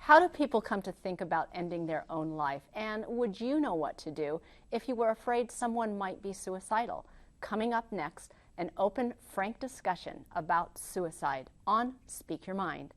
How do people come to think about ending their own life? And would you know what to do if you were afraid someone might be suicidal? Coming up next, an open, frank discussion about suicide on Speak Your Mind.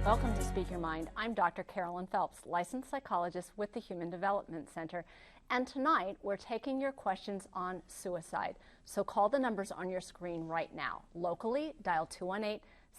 Welcome to Speak Your Mind. I'm Dr. Carolyn Phelps, licensed psychologist with the Human Development Center. And tonight, we're taking your questions on suicide. So call the numbers on your screen right now. Locally, dial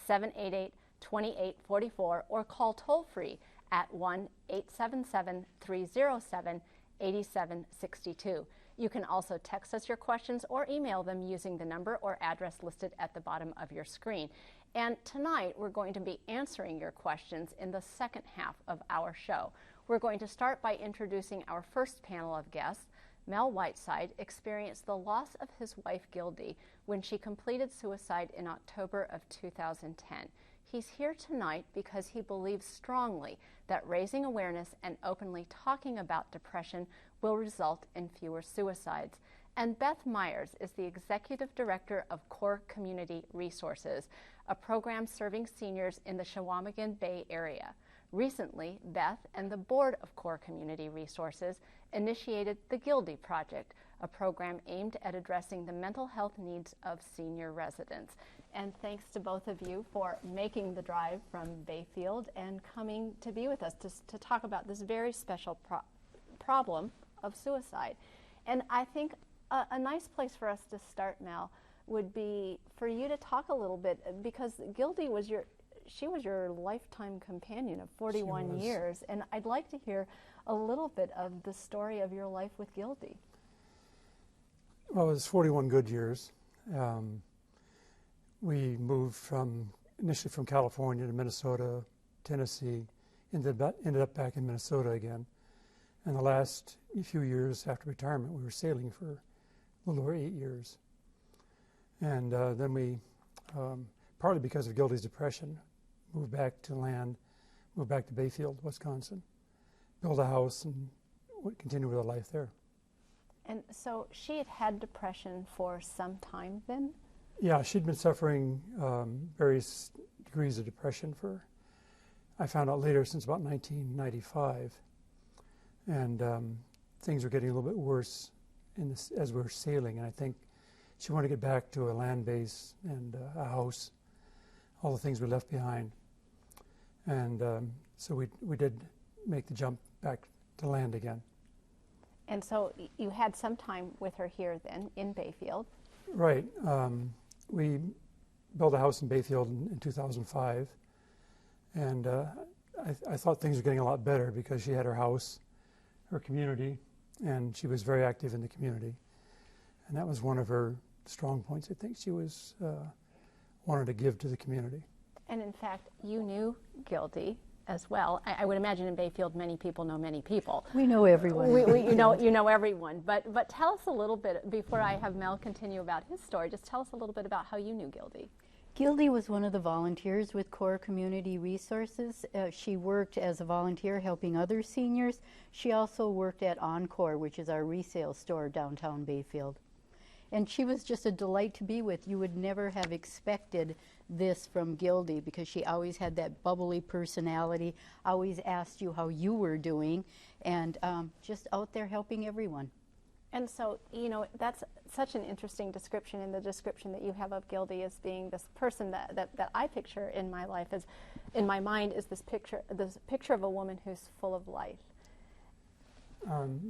218-788-2844 or call toll-free at 1-877-307-8762. You can also text us your questions or email them using the number or address listed at the bottom of your screen. And tonight, we're going to be answering your questions in the second half of our show. We're going to start by introducing our first panel of guests. Mel Whiteside experienced the loss of his wife, Gildy, when she completed suicide in October of 2010. He's here tonight because he believes strongly that raising awareness and openly talking about depression will result in fewer suicides. And Beth Myers is the Executive Director of Core Community Resources, a program serving seniors in the Chequamegon Bay area. Recently, Beth and the board of Core Community Resources initiated the Gildy Project, a program aimed at addressing the mental health needs of senior residents. And thanks to both of you for making the drive from Bayfield and coming to be with us to talk about this very special problem of suicide. And I think a nice place for us to start, Mel, would be for you to talk a little bit, because Gildy was your lifetime companion of 41 years, and I'd like to hear a little bit of the story of your life with Gildy. Well, it was 41 good years. We moved initially from California to Minnesota, Tennessee, ended up back in Minnesota again. And the last few years after retirement, we were sailing for a little over 8 years. And then we, partly because of Gildy's depression, moved back to land, moved back to Bayfield, Wisconsin, built a house, and continued with our life there. And so she had had depression for some time then? Yeah, she'd been suffering various degrees of depression I found out later, since about 1995. And things were getting a little bit worse as we were sailing, and I think she wanted to get back to a land base and a house, all the things we left behind. And so we did make the jump back to land again. And so you had some time with her here then in Bayfield. Right. We built a house in Bayfield in 2005, and I thought things were getting a lot better because she had her house, her community, and she was very active in the community. And that was one of her strong points. I think she was wanted to give to the community. And in fact, you knew Gildy as well. I would imagine in Bayfield many people know many people. We know everyone. You know everyone. But tell us a little bit, before I have Mel continue about his story, just tell us a little bit about how you knew Gildy. Gildy was one of the volunteers with Core Community Resources. She worked as a volunteer helping other seniors. She also worked at Encore, which is our resale store downtown Bayfield. And she was just a delight to be with. You would never have expected this from Gildy, because she always had that bubbly personality, always asked you how you were doing, and just out there helping everyone. And so, that's such an interesting description, in the description that you have of Gildy as being this person that I picture in my life, in my mind, is this picture of a woman who's full of life.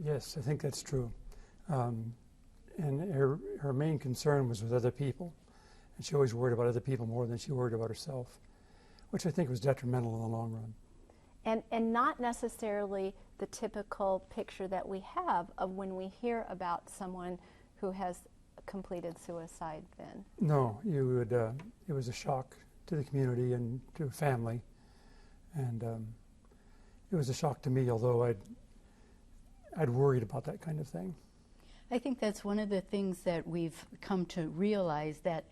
Yes, I think that's true. And her main concern was with other people, and she always worried about other people more than she worried about herself, which I think was detrimental in the long run. And not necessarily the typical picture that we have of when we hear about someone who has completed suicide then. No, it was a shock to the community and to her family, and it was a shock to me, although I'd worried about that kind of thing. I think that's one of the things that we've come to realize, that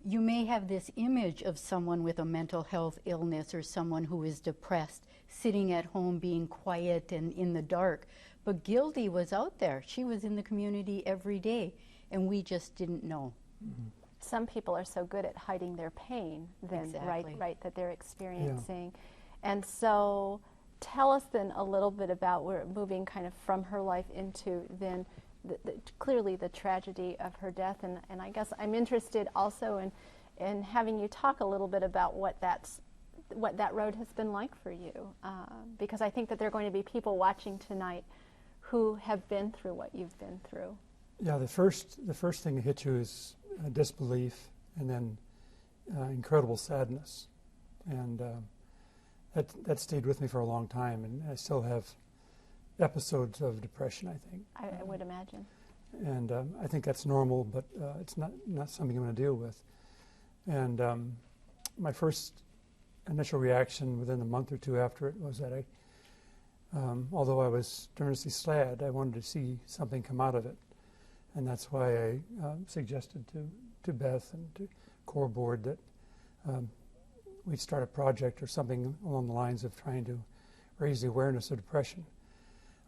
you may have this image of someone with a mental health illness or someone who is depressed, sitting at home being quiet and in the dark. But Gildy was out there. She was in the community every day, and we just didn't know. Mm-hmm. Some people are so good at hiding their pain then, Exactly. right, that they're experiencing. And so tell us then a little bit about, we're moving kind of from her life into then clearly the tragedy of her death, and I guess I'm interested also in having you talk a little bit about what that road has been like for you, because I think that there are going to be people watching tonight who have been through what you've been through. Yeah, the first thing that hits you is disbelief, and then incredible sadness, and that stayed with me for a long time, and I still have episodes of depression, I think. I would imagine. And I think that's normal, but it's not something I'm going to deal with. And my first initial reaction within a month or two after it was that although I was tremendously sad, I wanted to see something come out of it. And that's why I suggested to Beth and to Core Board that we'd start a project or something along the lines of trying to raise the awareness of depression.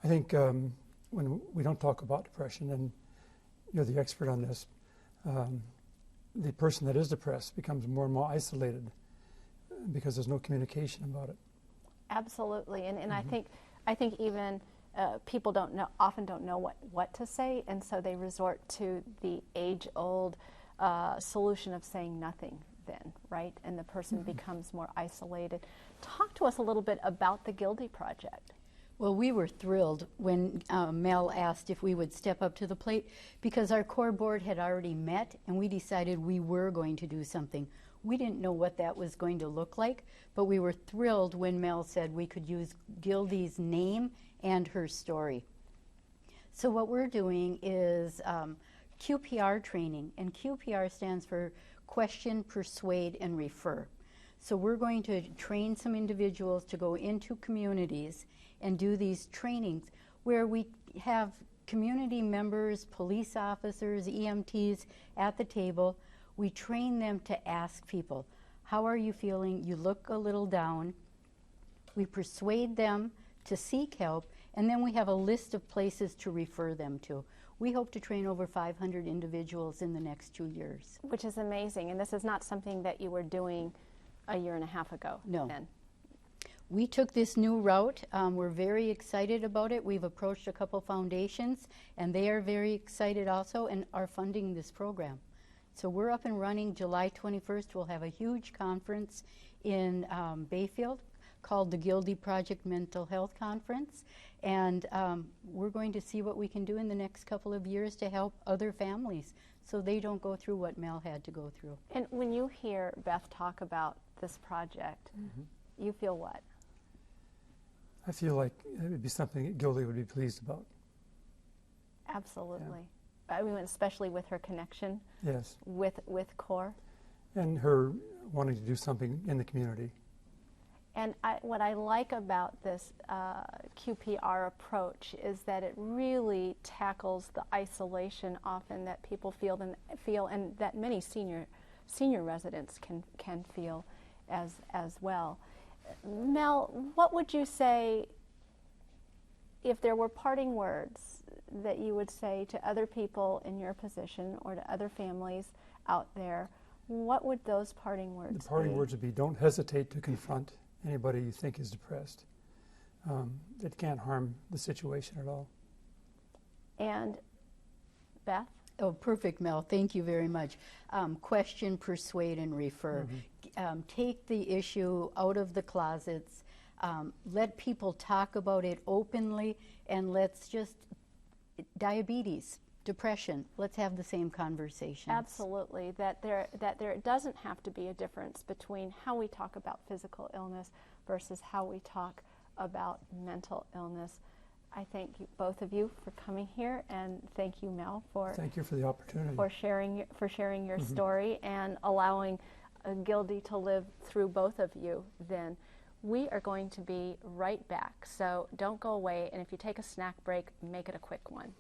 I think when we don't talk about depression, and you're the expert on this, the person that is depressed becomes more and more isolated because there's no communication about it. Absolutely, and I think even people often don't know what to say, and so they resort to the age-old solution of saying nothing then, right? And the person becomes more isolated. Talk to us a little bit about the Gildy Project. Well, we were thrilled when Mel asked if we would step up to the plate, because our core board had already met and we decided we were going to do something. We didn't know what that was going to look like, but we were thrilled when Mel said we could use Gildy's name and her story. So what we're doing is QPR training, and QPR stands for Question, Persuade, and Refer. So we're going to train some individuals to go into communities and do these trainings where we have community members, police officers, EMTs at the table. We train them to ask people, how are you feeling? You look a little down. We persuade them to seek help, and then we have a list of places to refer them to. We hope to train over 500 individuals in the next 2 years. Which is amazing, and this is not something that you were doing a year and a half ago. No. Then. We took this new route. We're very excited about it. We've approached a couple foundations, and they are very excited also and are funding this program. So we're up and running. July 21st, we'll have a huge conference in Bayfield called the Gildy Project Mental Health Conference. And we're going to see what we can do in the next couple of years to help other families so they don't go through what Mel had to go through. And when you hear Beth talk about this project, you feel what? I feel like it would be something that Gildy would be pleased about. Absolutely. Yeah. I mean, especially with her connection. Yes. With CORE. And her wanting to do something in the community. And what I like about this QPR approach is that it really tackles the isolation often that people feel, and that many senior residents can feel as well. Mel, what would you say, if there were parting words that you would say to other people in your position or to other families out there, what would those parting words be? The parting words would be, don't hesitate to confront anybody you think is depressed. It can't harm the situation at all. And Beth? Oh, perfect, Mel. Thank you very much. Question, persuade, and refer. Take the issue out of the closets. Let people talk about it openly, and let's just, diabetes, depression, let's have the same conversations. Absolutely, that there doesn't have to be a difference between how we talk about physical illness versus how we talk about mental illness. I thank you, both of you, for coming here, and thank you, Mel, for thank you for the opportunity, for sharing your story and allowing Gildy to live through both of you. Then We are going to be right back, so don't go away, and if you take a snack break, make it a quick one.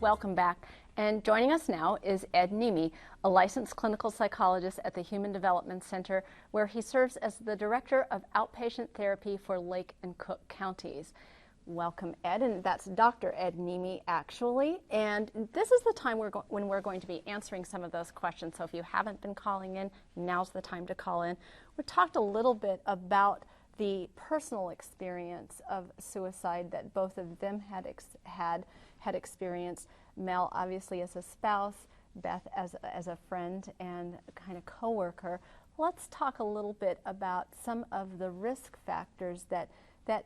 Welcome back. And joining us now is Ed Niemi, a licensed clinical psychologist at the Human Development Center, where he serves as the Director of Outpatient Therapy for Lake and Cook Counties. Welcome, Ed, and that's Dr. Ed Niemi, actually. And this is the time when we're going to be answering some of those questions. So if you haven't been calling in, now's the time to call in. We talked a little bit about the personal experience of suicide that both of them had experienced. Mel, obviously, as a spouse, Beth as a friend and kind of coworker. Let's talk a little bit about some of the risk factors that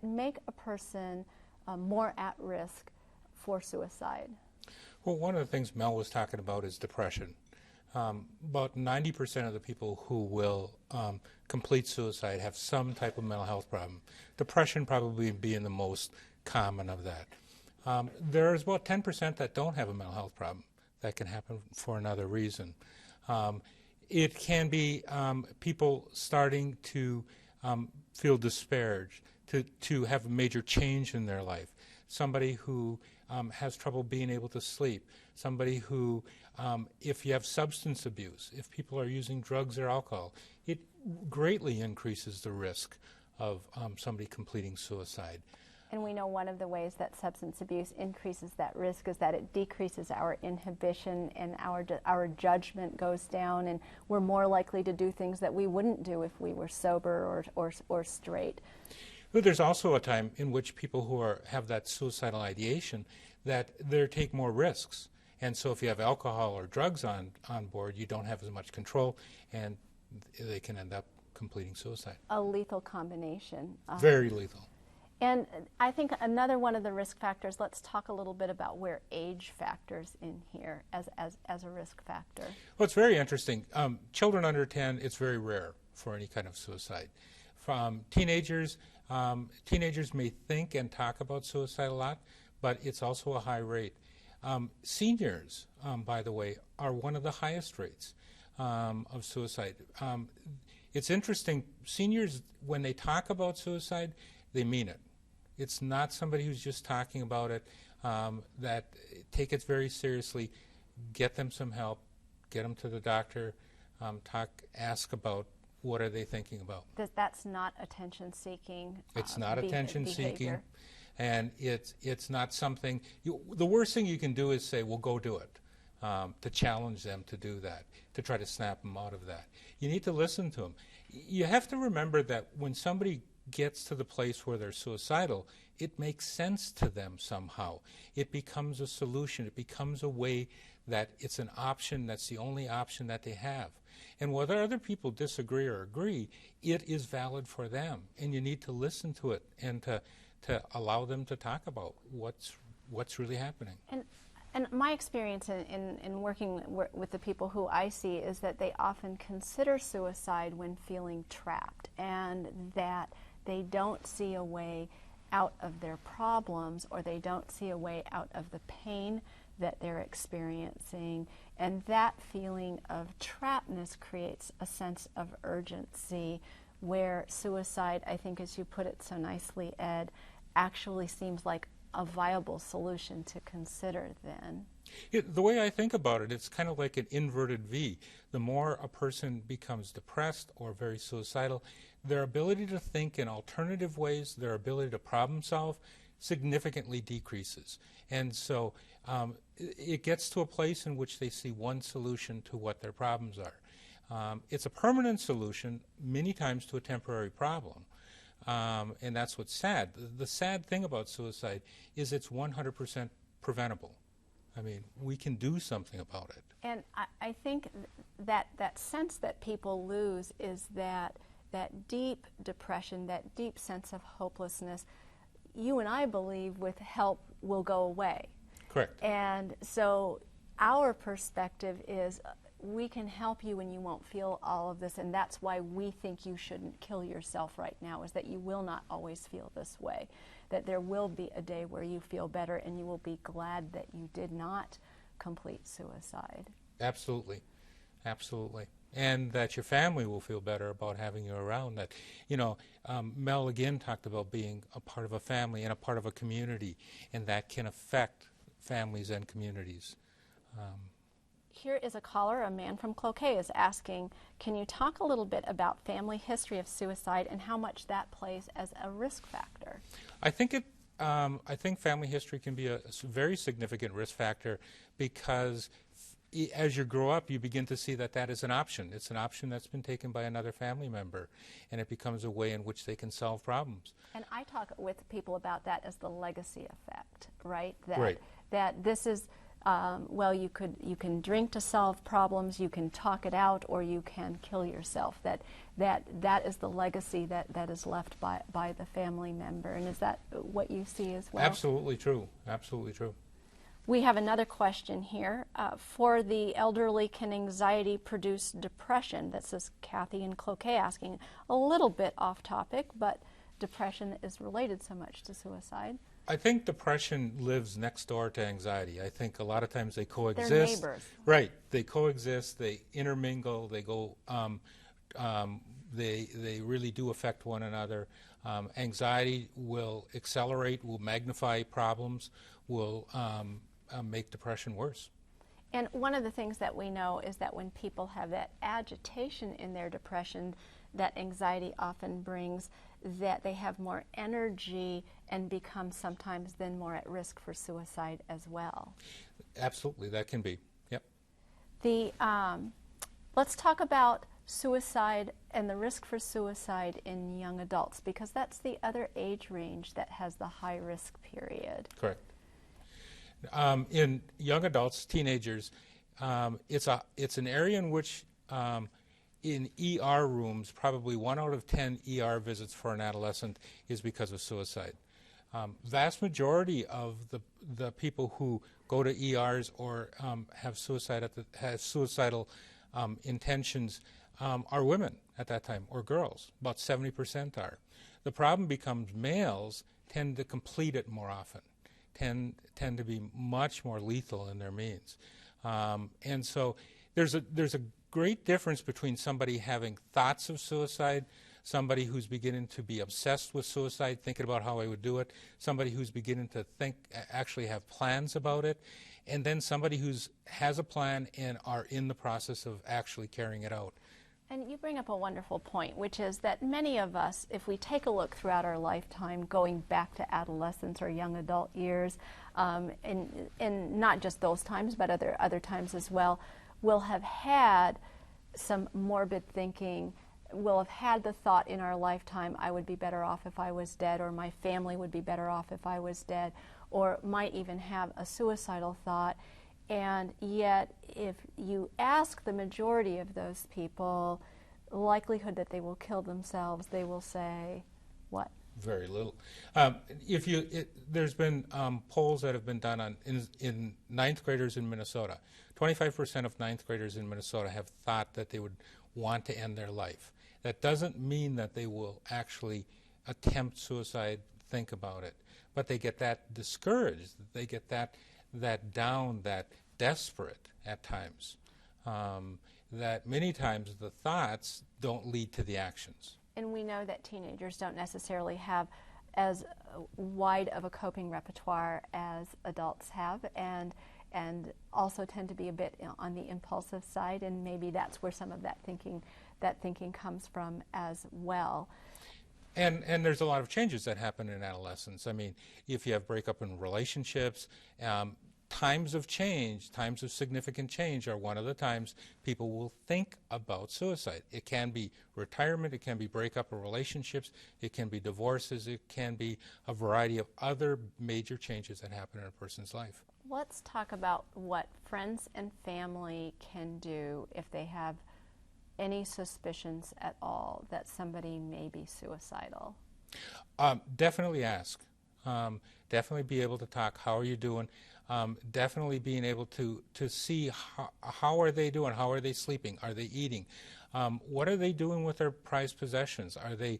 make a person more at risk for suicide. Well, one of the things Mel was talking about is depression. About 90% of the people who will complete suicide have some type of mental health problem. Depression probably being the most common of that. There's about 10% that don't have a mental health problem. That can happen for another reason. It can be people starting to feel disparaged, to have a major change in their life. Somebody who has trouble being able to sleep. Somebody who, if you have substance abuse, if people are using drugs or alcohol, it greatly increases the risk of somebody completing suicide. And we know one of the ways that substance abuse increases that risk is that it decreases our inhibition and our judgment goes down, and we're more likely to do things that we wouldn't do if we were sober or straight. But there's also a time in which people who have that suicidal ideation that they take more risks. And so if you have alcohol or drugs on board, you don't have as much control, and they can end up completing suicide. A lethal combination. Very lethal. And I think another one of the risk factors, let's talk a little bit about where age factors in here as a risk factor. Well, it's very interesting. Children under 10, it's very rare for any kind of suicide. From teenagers, teenagers may think and talk about suicide a lot, but it's also a high rate. Seniors, by the way, are one of the highest rates of suicide. It's interesting, seniors, when they talk about suicide, they mean it. It's not somebody who's just talking about it, that take it very seriously, get them some help, get them to the doctor, ask about what are they thinking about. That's not attention-seeking. It's not attention-seeking, behavior. and it's not something, the worst thing you can do is say, well, go do it, to challenge them to do that, to try to snap them out of that. You need to listen to them. You have to remember that when somebody gets to the place where they're suicidal, it makes sense to them somehow. It becomes a solution. It becomes a way that it's an option that's the only option that they have. And whether other people disagree or agree, it is valid for them. And you need to listen to it and to allow them to talk about what's really happening. And my experience in working with the people who I see is that they often consider suicide when feeling trapped, and that they don't see a way out of their problems, or they don't see a way out of the pain that they're experiencing. And that feeling of trappedness creates a sense of urgency where suicide, I think as you put it so nicely, Ed, actually seems like a viable solution to consider then. The way I think about it, it's kind of like an inverted V. The more a person becomes depressed or very suicidal, their ability to think in alternative ways, their ability to problem solve significantly decreases. And so it gets to a place in which they see one solution to what their problems are. It's a permanent solution many times to a temporary problem. And that's what's sad. The sad thing about suicide is it's 100% preventable. I mean, we can do something about it. And I think that sense that people lose is that deep depression, that deep sense of hopelessness. You and I believe with help will go away. Correct. And so our perspective is we can help you and you won't feel all of this, and that's why we think you shouldn't kill yourself right now, is that you will not always feel this way, that there will be a day where you feel better and you will be glad that you did not complete suicide. Absolutely. Absolutely. And that your family will feel better about having you around. That, you know, Mel again talked about being a part of a family and a part of a community, and that can affect families and communities. Here is a caller, a man from Cloquet, is asking, can you talk a little bit about family history of suicide and how much that plays as a risk factor? I think family history can be a very significant risk factor because as you grow up, you begin to see that that is an option. It's an option that's been taken by another family member, and it becomes a way in which they can solve problems. And I talk with people about that as the legacy effect, right? Right. That this is, well, you can drink to solve problems, you can talk it out, or you can kill yourself. That is the legacy that is left by the family member. And is that what you see as well? Absolutely true. Absolutely true. We have another question here. For the elderly, can anxiety produce depression? This is Kathy in Cloquet asking, a little bit off topic, but depression is related so much to suicide. I think depression lives next door to anxiety. I think a lot of times they coexist. They're neighbors. Right. They coexist. They intermingle. They go. They really do affect one another. Anxiety will accelerate, will magnify problems, will make depression worse. And one of the things that we know is that when people have that agitation in their depression that anxiety often brings, that they have more energy and become sometimes then more at risk for suicide as well. Absolutely, that can be. Yep. Let's talk about suicide and the risk for suicide in young adults, because that's the other age range that has the high risk period. Correct. In young adults, teenagers, it's an area in which in ER rooms, probably 1 out of 10 ER visits for an adolescent is because of suicide. Vast majority of the people who go to ERs or have suicidal intentions are women at that time, or girls. About 70% are. The problem becomes males tend to complete it more often, tend to be much more lethal in their means. And so there's a great difference between somebody having thoughts of suicide, somebody who's beginning to be obsessed with suicide, thinking about how I would do it, somebody who's beginning to actually have plans about it, and then somebody who has a plan and are in the process of actually carrying it out. And you bring up a wonderful point, which is that many of us, if we take a look throughout our lifetime, going back to adolescence or young adult years, and not just those times, but other times as well, will have had some morbid thinking, will have had the thought in our lifetime, I would be better off if I was dead, or my family would be better off if I was dead, or might even have a suicidal thought. And yet, if you ask the majority of those people, the likelihood that they will kill themselves, they will say, what? Very little. There's been polls that have been done in ninth graders in Minnesota. 25% of ninth graders in Minnesota have thought that they would want to end their life. That doesn't mean that they will actually attempt suicide, think about it, but they get that discouraged. They get that down, that desperate at times, that many times the thoughts don't lead to the actions. And we know that teenagers don't necessarily have as wide of a coping repertoire as adults have, and also tend to be a bit on the impulsive side, and maybe that's where some of that thinking comes from as well. And there's a lot of changes that happen in adolescence. I mean, if you have breakup in relationships, times of change, times of significant change are one of the times people will think about suicide. It can be retirement, it can be breakup of relationships, it can be divorces, it can be a variety of other major changes that happen in a person's life. Let's talk about what friends and family can do if they have any suspicions at all that somebody may be suicidal. Definitely ask. Definitely be able to talk. How are you doing? Definitely being able to see how are they doing? How are they sleeping? Are they eating? What are they doing with their prized possessions? Are they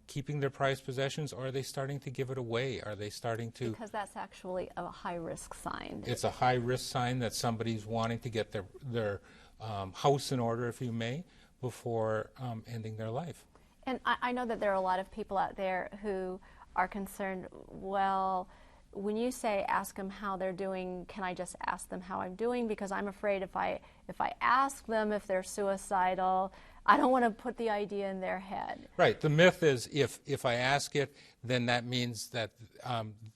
keeping their prized possessions, or are they starting to give it away? Are they starting to... Because that's actually a high-risk sign. It's a high-risk sign that somebody's wanting to get their house in order, if you may, before ending their life. And I know that there are a lot of people out there who are concerned, well, when you say ask them how they're doing, can I just ask them how I'm doing? Because I'm afraid if I ask them if they're suicidal, I don't want to put the idea in their head. Right. The myth is if I ask it, then that means that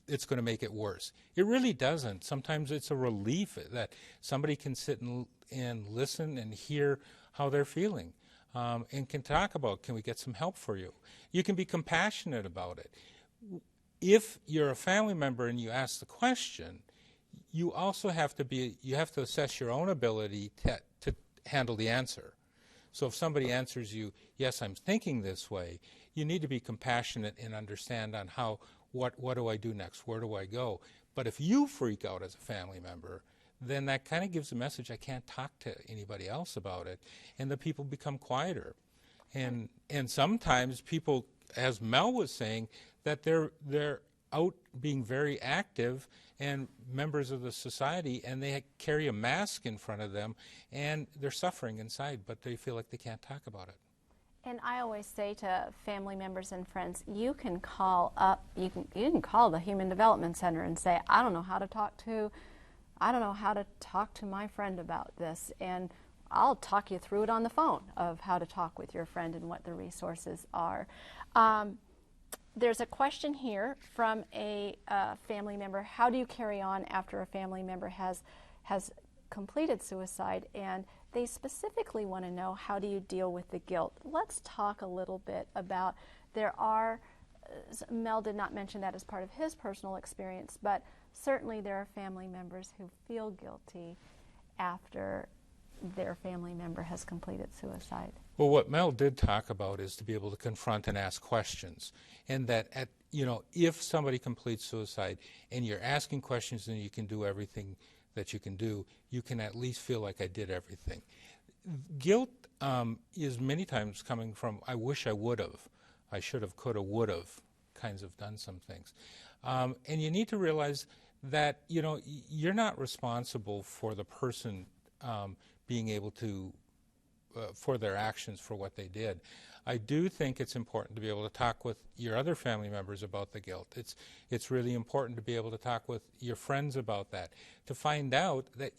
it's going to make it worse. It really doesn't. Sometimes it's a relief that somebody can sit and listen and hear how they're feeling, and can talk about, can we get some help for you? You can be compassionate about it. If you're a family member and you ask the question, you also have to assess your own ability to handle the answer. So if somebody answers you, yes, I'm thinking this way, you need to be compassionate and understand on what do I do next? Where do I go? But if you freak out as a family member, then that kind of gives a message, I can't talk to anybody else about it, and the people become quieter. And sometimes people, as Mel was saying, that they're out being very active and members of the society, and they carry a mask in front of them, and they're suffering inside, but they feel like they can't talk about it. And I always say to family members and friends, you can call up, you can call the Human Development Center and say, I don't know how to talk to my friend about this, and I'll talk you through it on the phone of how to talk with your friend and what the resources are. There's a question here from a family member. How do you carry on after a family member has completed suicide? And they specifically want to know, how do you deal with the guilt? Let's talk a little bit about, Mel did not mention that as part of his personal experience, but certainly there are family members who feel guilty after their family member has completed suicide. Well, what Mel did talk about is to be able to confront and ask questions, and that if somebody completes suicide and you're asking questions and you can do everything that you can do, you can at least feel like I did everything. Guilt is many times coming from, I wish I would have, I should have, could have, would have, kinds of done some things. And you need to realize that, you're not responsible for the person being able to, for their actions, for what they did. I do think it's important to be able to talk with your other family members about the guilt. It's really important to be able to talk with your friends about that, to find out that,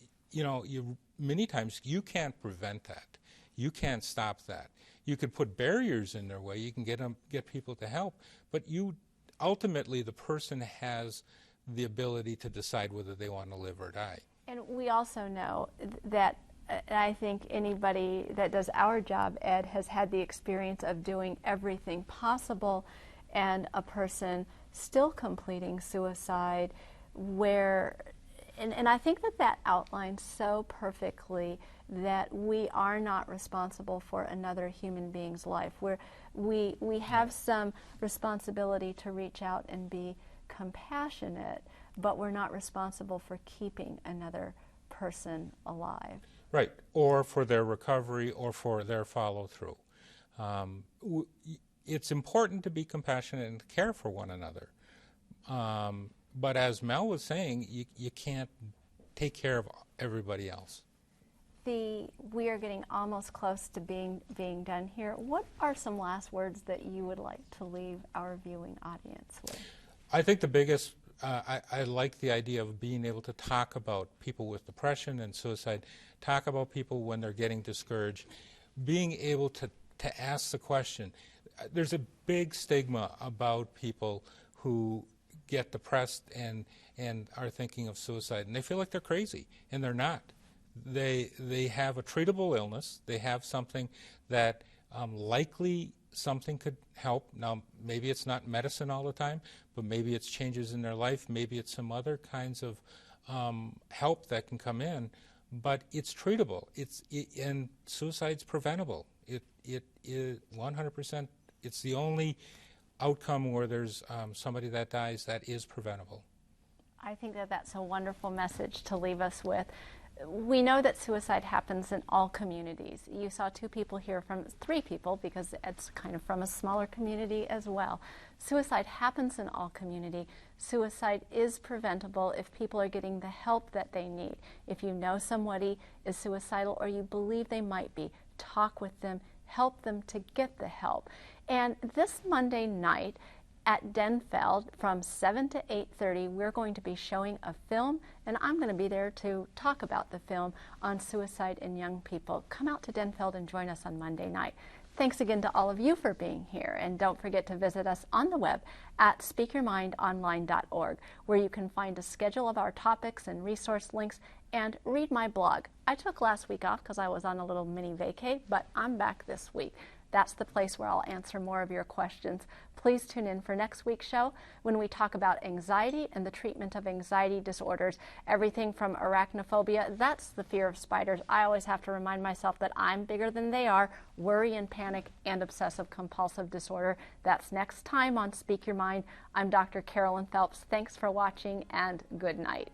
many times you can't prevent that. You can't stop that. You could put barriers in their way. You can get people to help, but ultimately the person has the ability to decide whether they want to live or die. And we also know that, I think anybody that does our job, Ed, has had the experience of doing everything possible, and a person still completing suicide, and I think that outlines so perfectly that we are not responsible for another human being's life. We have some responsibility to reach out and be compassionate, but we're not responsible for keeping another person alive. Right, or for their recovery or for their follow-through. It's important to be compassionate and care for one another. But as Mel was saying, you can't take care of everybody else. We are getting almost close to being done here. What are some last words that you would like to leave our viewing audience with? I think the biggest, I like the idea of being able to talk about people with depression and suicide, talk about people when they're getting discouraged, being able to ask the question. there's a big stigma about people who get depressed and are thinking of suicide, and they feel like they're crazy, and they're not. They have a treatable illness. They have something that likely something could help. Now, maybe it's not medicine all the time, but maybe it's changes in their life. Maybe it's some other kinds of help that can come in, but it's treatable. And suicide's preventable. It is 100%. It's the only outcome where there's somebody that dies that is preventable. I think that that's a wonderful message to leave us with. We know that suicide happens in all communities. You saw 2 people here from 3 people because it's kind of from a smaller community as well. Suicide happens in all community. Suicide is preventable if people are getting the help that they need. If you know somebody is suicidal or you believe they might be, talk with them, help them to get the help. And this Monday night at Denfeld from 7 to 8:30, we're going to be showing a film, and I'm going to be there to talk about the film on suicide in young people. Come out to Denfeld and join us on Monday night. Thanks again to all of you for being here, and don't forget to visit us on the web at speakyourmindonline.org, where you can find a schedule of our topics and resource links and read my blog. I took last week off because I was on a little mini vacay, but I'm back this week. That's the place where I'll answer more of your questions. Please tune in for next week's show when we talk about anxiety and the treatment of anxiety disorders. Everything from arachnophobia, that's the fear of spiders. I always have to remind myself that I'm bigger than they are, worry and panic, and obsessive compulsive disorder. That's next time on Speak Your Mind. I'm Dr. Carolyn Phelps. Thanks for watching, and good night.